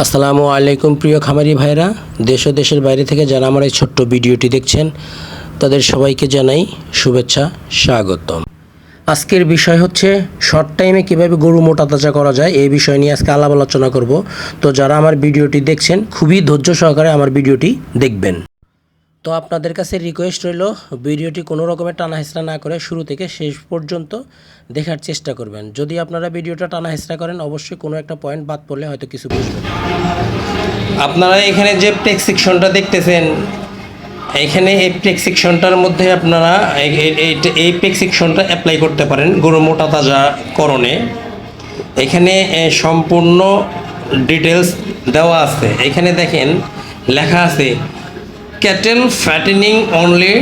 আসসালামু আলাইকুম প্রিয় খামারি ভাইরা, দেশ ও দেশের বাইরে থেকে যারা আমার এই ছোট্ট ভিডিওটি দেখছেন তাদের সবাইকে জানাই শুভেচ্ছা, স্বাগতম। আজকের বিষয় হচ্ছে শর্ট টাইমে কীভাবে গরু মোটা তাজা করা যায়, এই বিষয় নিয়ে আজকে আলাপ আলোচনা করব। তো যারা আমার ভিডিওটি দেখছেন খুবই ধৈর্য সহকারে আমার ভিডিওটি দেখবেন। তো আপনাদের কাছে রিকোয়েস্ট রইল ভিডিওটি কোনো রকমের টানা হেঁচড়া না করে শুরু থেকে শেষ পর্যন্ত দেখার চেষ্টা করবেন। যদি আপনারা ভিডিওটা টানা হেঁচড়া করেন অবশ্যই কোনো একটা পয়েন্ট বাদ পড়লে হয়তো কিছু বুঝবেন। আপনারা এখানে যে প্রেসক্রিপশনটা দেখতেছেন, এখানে এই প্রেসক্রিপশনটার মধ্যে আপনারা এই প্রেসক্রিপশনটা অ্যাপ্লাই করতে পারেন গরু মোটা তাজাকরণে। এখানে সম্পূর্ণ ডিটেলস দেওয়া আছে। এখানে দেখেন লেখা আছে ক্যাটেল ফ্যাটেনিং অনলি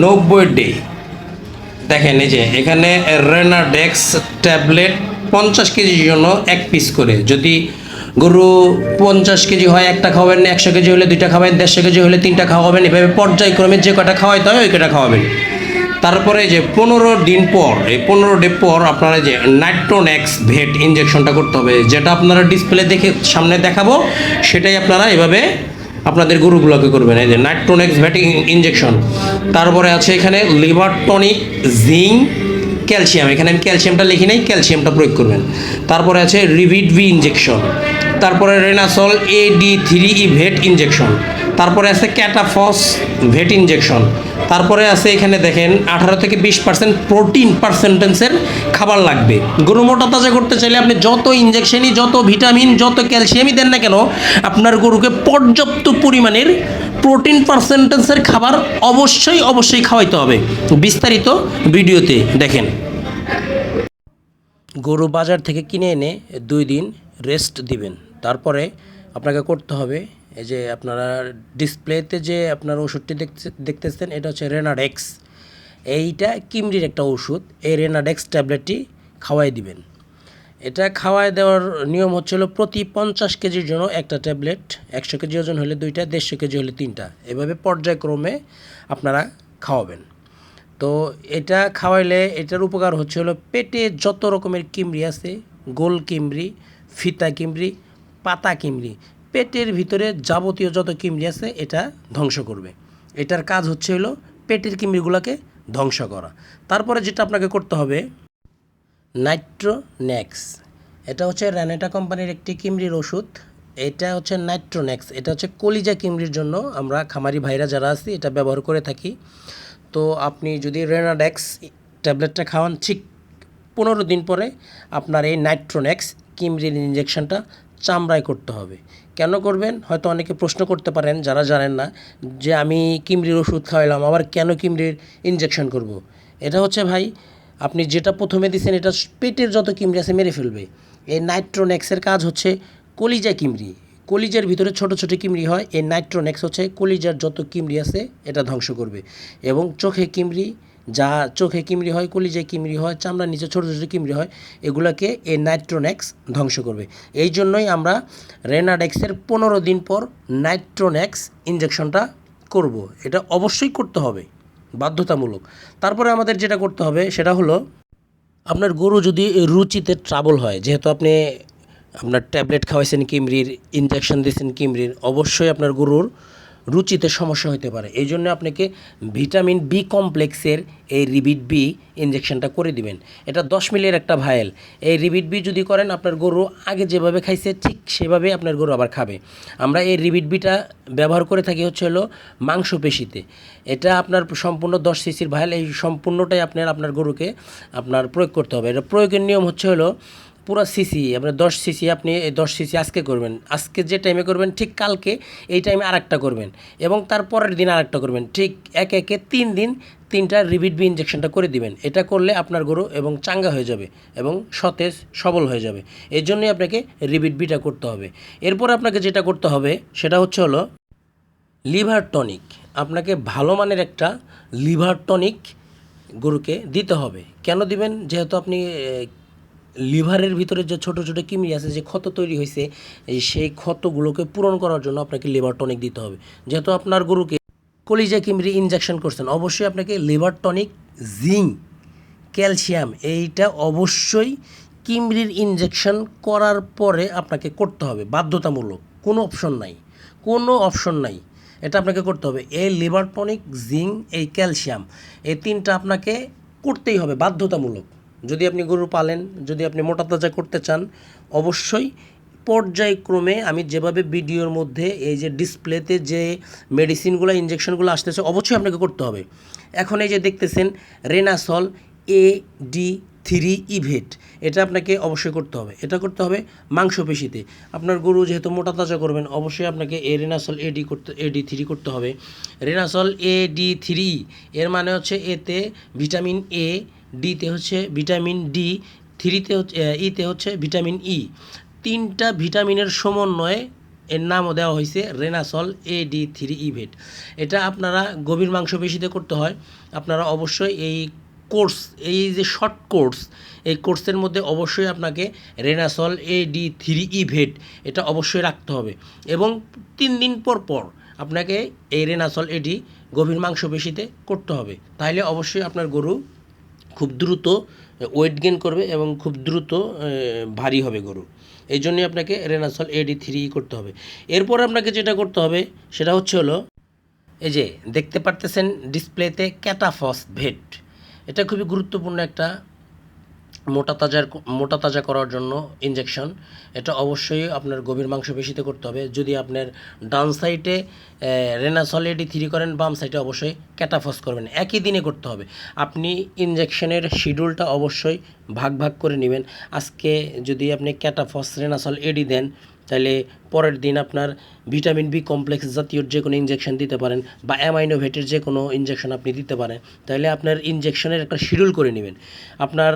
90 ডে। দেখেন এই যে এখানে রেনাডেক্স ট্যাবলেট 50 কেজির জন্য 1 পিস করে। যদি গরু 50 কেজি হয় একটা খাওয়াবেন, 100 কেজি হলে 2টা খাওয়াবেন, 150 কেজি হলে 3টা খাওয়াবেন, এভাবে পর্যায়ক্রমে যে কটা খাওয়াইতে হয় ওই কটা খাওয়াবেন। তারপরে যে 15 দিন পর, এই 15 ডে পর আপনারা যে নাইট্রোনেক্স ভেট ইঞ্জেকশনটা করতে হবে, যেটা আপনারা ডিসপ্লে দেখে সামনে দেখাবো সেটাই আপনারা এভাবে আপনাদের গরুগুলোকে করবেন। এই যে নাইট্রোনেক্স ভ্যাট ইঞ্জেকশন। তারপরে আছে এখানে লিভার টনিক জিঙ্ক ক্যালসিয়াম, এখানে আমি ক্যালসিয়ামটা লিখি নাই, ক্যালসিয়ামটা প্রয়োগ করবেন। তারপরে আছে রিভিডভি ইঞ্জেকশন, তারপরে রেনাসল AD3E ভেট ইঞ্জেকশন, তারপরে আছে ক্যাটাফস ভেট ইঞ্জেকশন, তারপরে আছে এখানে দেখেন 18 থেকে 20% প্রোটিন পার্সেন্টেন্সের খাবার লাগবে। গরু মোটা তাজা করতে চাইলে আপনি যত ইঞ্জেকশনই, যত ভিটামিন, যত ক্যালসিয়ামই দেন না কেন, আপনার গরুকে পর্যাপ্ত পরিমাণের প্রোটিন পার্সেন্টেন্সের খাবার অবশ্যই খাওয়াইতে হবে। বিস্তারিত ভিডিওতে দেখেন। গরু বাজার থেকে কিনে এনে 2 দিন রেস্ট দিবেন। তারপরে আপনাকে করতে হবে, এই যে আপনারা ডিসপ্লেতে যে আপনার ওষুধটি দেখতেছেন এটা হচ্ছে রেনাডেক্স। এইটা কিমরির একটা ওষুধ। এই রেনাডেক্স ট্যাবলেটটি খাওয়াই দিবেন। এটা খাওয়াই দেওয়ার নিয়ম হচ্ছিল প্রতি 50 কেজির জন্য একটা ট্যাবলেট, 100 কেজি ওজন হলে 2টা, 150 কেজি হলে 3টা, এভাবে পর্যায়ক্রমে আপনারা খাওয়াবেন। তো এটা খাওয়াইলে এটার উপকার হচ্ছে হলো পেটে যত রকমের কিমড়ি আছে, গোল কিমড়ি, ফিতা কিমড়ি, পাতা কিমড়ি, পেটের ভিতরে যাবতীয় যত কিমড়ি আছে এটা ধ্বংস করবে। এটার কাজ হচ্ছে হলো পেটের কিমড়িগুলোকে ধ্বংস করা। তারপরে যেটা আপনাকে করতে হবে নাইট্রোনেক্স। এটা হচ্ছে র্যানেটা কোম্পানির একটি কিমরির ওষুধ। এটা হচ্ছে নাইট্রোনেক্স। এটা হচ্ছে কলিজা কিমরির জন্য আমরা খামারি ভাইরা যারা আছি এটা ব্যবহার করে থাকি। তো আপনি যদি রেনাডেক্স ট্যাবলেটটা খাওয়ান, ঠিক 15 দিন পরে আপনার এই নাইট্রোনেক্স কিমরির ইঞ্জেকশনটা চামড়ায় করতে হবে। কেন করবেন হয়তো অনেকে প্রশ্ন করতে পারেন যারা জানেন না, যে আমি কিমরির ওষুধ খাওয়াইলাম আবার কেন কিমরির ইঞ্জেকশন করব। এটা হচ্ছে ভাই, আপনি যেটা প্রথমে দিচ্ছেন এটা পেটের যত কিমড়ি আছে মেরে ফেলবে। এই নাইট্রোনেক্সের কাজ হচ্ছে কলিজা কিমড়ি, কলিজার ভিতরে ছোট ছোট কিমড়ি হয়। এই নাইট্রোনেক্স হচ্ছে কলিজার যত কিমড়ি আছে এটা ধ্বংস করবে। এবং চোখে কিমড়ি, যা চোখে কিমড়ি হয়, কলিজায় কিমড়ি হয়, চামড়ার নিচে ছোট ছোট কিমড়ি হয়, এগুলোকে এই নাইট্রোনেক্স ধ্বংস করবে। এই জন্যই আমরা রেনাডেক্সের 15 দিন পর নাইট্রোনেক্স ইঞ্জেকশনটা করব। এটা অবশ্যই করতে হবে, বাধ্যতামূলক। তারপরে আমাদের যেটা করতে হবে সেটা হলো, আপনার গরু যদি রুচিতে ট্রাবল হয়, যেহেতু আপনি আপনার ট্যাবলেট খাওয়াইছেন কিমরির, ইঞ্জেকশন দিয়েছেন কিমরির, অবশ্যই আপনার গরুর রুচিতে সমস্যা হতে পারে। এই জন্য আপনাকে ভিটামিন বি কমপ্লেক্সের এই রিবিট বি ইঞ্জেকশনটা করে দিবেন। এটা 10 মিলির একটা ভায়েল। এই রিবিট বি যদি করেন আপনার গরু আগে যেভাবে খাইছে ঠিক সেভাবে আপনার গরু আবার খাবে। আমরা এই রিবিট বিটা ব্যবহার করে থাকি হচ্ছে হলো মাংসপেশিতে। এটা আপনার সম্পূর্ণ 10 সিসির ভায়েল। এই সম্পূর্ণটাই আপনার গরুকে আপনার প্রয়োগ করতে হবে। এটা প্রয়োগের নিয়ম হচ্ছে হলো পুরো সিসি, আপনার 10 সিসি, আপনি এই 10 সিসি আজকে করবেন, আজকে যে টাইমে করবেন ঠিক কালকে এই টাইমে আরেকটা করবেন, এবং তারপরের দিন আরেকটা করবেন, ঠিক একে 3 দিন 3টা রিবিট বি ইঞ্জেকশনটা করে দিবেন। এটা করলে আপনার গরু এবং চাঙ্গা হয়ে যাবে এবং সতেজ সবল হয়ে যাবে। এর জন্যই আপনাকে রিবিট বিটা করতে হবে। এরপর আপনাকে যেটা করতে হবে সেটা হচ্ছে হলো লিভার টনিক। আপনাকে ভালো মানের একটা লিভার টনিক গরুকে দিতে হবে। কেন দিবেন? যেহেতু আপনি লিভারের ভিতরে যে ছোট ছোট কিমড়ি আছে, যে ক্ষত তৈরি হয়েছে, সেই ক্ষতগুলোকে পূরণ করার জন্য আপনাকে লিভার টনিক দিতে হবে। যেহেতু আপনার গরুকে কলিজা কিমড়ি ইনজেকশন করছেন, অবশ্যই আপনাকে লিভার টনিক, জিঙ্ক, ক্যালসিয়াম এইটা অবশ্যই কিমরির ইনজেকশন করার পরে আপনাকে করতে হবে, বাধ্যতামূলক, কোনো অপশন নাই, কোনো অপশন নাই, এটা আপনাকে করতে হবে। এই লিভার টনিক, জিঙ্ক, এই ক্যালসিয়াম, এই তিনটা আপনাকে করতেই হবে বাধ্যতামূলক। যদি আপনি গরু পালেন, যদি আপনি মোটা তাজা করতে চান, অবশ্যই পর্যায়ক্রমে আমি যেভাবে ভিডিওর মধ্যে এই যে ডিসপ্লেতে যে মেডিসিনগুলো, ইনজেকশনগুলো আসতেছে, অবশ্যই আপনাকে করতে হবে। এখন এই যে দেখতেছেন রেনাসল AD3 ইভেট, এটা আপনাকে অবশ্যই করতে হবে। এটা করতে হবে মাংসপেশিতে। আপনার গরু যেহেতু মোটা তাজা করবেন, অবশ্যই আপনাকে এই রেনাসল AD3 করতে হবে। রেনাসল AD3 এর মানে হচ্ছে এতে ভিটামিন A, ডিতে হচ্ছে ভিটামিন ডি, থ্রিতে হচ্ছে ইতে হচ্ছে ভিটামিন ই। তিনটা ভিটামিনের সমন্বয়ে এর নামও দেওয়া হয়েছে রেনাসল AD3 ইভেট। এটা আপনারা গভীর মাংসপেশিতে করতে হয়। আপনারা অবশ্যই এই কোর্স, এই যে শর্ট কোর্স, এই কোর্সের মধ্যে অবশ্যই আপনাকে রেনাসল AD3 ইভেট এটা অবশ্যই রাখতে হবে। এবং 3 দিন পর পর আপনাকে এই রেনাসল AD গভীর মাংসপেশিতে করতে হবে। তাহলে অবশ্যই আপনার গরু খুব দ্রুত ওয়েট গেইন করবে এবং খুব দ্রুত ভারী হবে গরু। এই জন্যই আপনাকে রেনাসল AD3 করতে হবে। এরপর আপনাকে যেটা করতে হবে সেটা হলো এই যে দেখতে পারতেছেন ডিসপ্লেতে ক্যাটাফস ভেট। এটা খুবই গুরুত্বপূর্ণ একটা মোটা তাজা করার জন্য ইনজেকশন। এটা অবশ্যই আপনার গভীর মাংসপেশিতে করতে হবে। যদি আপনার ডান সাইডে রেনাসল AD3 করেন, বাম সাইডে অবশ্যই ক্যাটাফস করবেন, একই দিনে করতে হবে। আপনি ইনজেকশনের শিডিউলটা অবশ্যই ভাগ ভাগ করে নেবেন। আজকে যদি আপনি ক্যাটাফস রেনাসল AD দেন, তাহলে পরের দিন আপনার ভিটামিন বি কমপ্লেক্স জাতীয় যে কোনো ইনজেকশন দিতে পারেন, বা অ্যামাইনোভেটের যে কোনো ইনজেকশন আপনি দিতে পারেন। তাহলে আপনার ইনজেকশনের একটা শিডিউল করে নেবেন। আপনার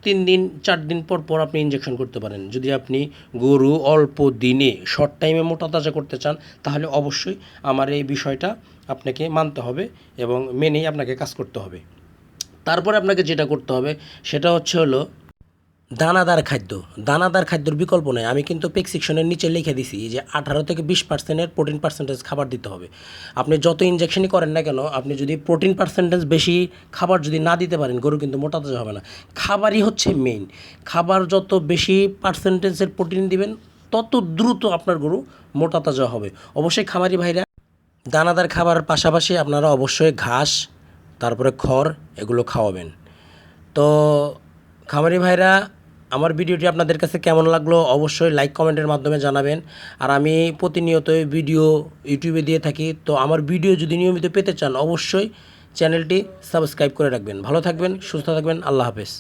3 দিন 4 দিন পর পর আপনি ইনজেকশন করতে পারেন। যদি আপনি গরু অল্প দিনে শর্ট টাইমে মোটা তাজা করতে চান, তাহলে অবশ্যই আমার এই বিষয়টা আপনাকে মানতে হবে এবং মেনেই আপনাকে কাজ করতে হবে। তারপরে আপনাকে যেটা করতে হবে সেটা হলো দানাদার খাদ্য। দানাদার খাদ্যর বিকল্প নেই। আমি কিন্তু প্রেসক্রিপশনের নিচে লিখে দিছি যে 18 থেকে 20% প্রোটিন পার্সেন্টেজ খাবার দিতে হবে। আপনি যত ইনজেকশনই করেন না কেন, আপনি যদি প্রোটিন পার্সেন্টেজ বেশি খাবার যদি না দিতে পারেন, গরু কিন্তু মোটা তাজা হবে না। খাবারই হচ্ছে মেইন। খাবার যত বেশি পার্সেন্টেজের প্রোটিন দিবেন, তত দ্রুত আপনার গরু মোটা তাজা হবে। অবশ্যই খামারি ভাইরা দানাদার খাবারের পাশাপাশি আপনারা অবশ্যই ঘাস, তারপরে খড়, এগুলো খাওয়াবেন। তো খামারি ভাইরা, আমার ভিডিওটি আপনাদের কাছে কেমন লাগলো অবশ্যই লাইক কমেন্টের মাধ্যমে জানাবেন। আর আমি প্রতিনিয়ত ভিডিও ইউটিউবে দিয়ে থাকি, তো আমার ভিডিও যদি নিয়মিত পেতে চান অবশ্যই চ্যানেলটি সাবস্ক্রাইব করে রাখবেন। ভালো থাকবেন, সুস্থ থাকবেন, আল্লাহ হাফেজ।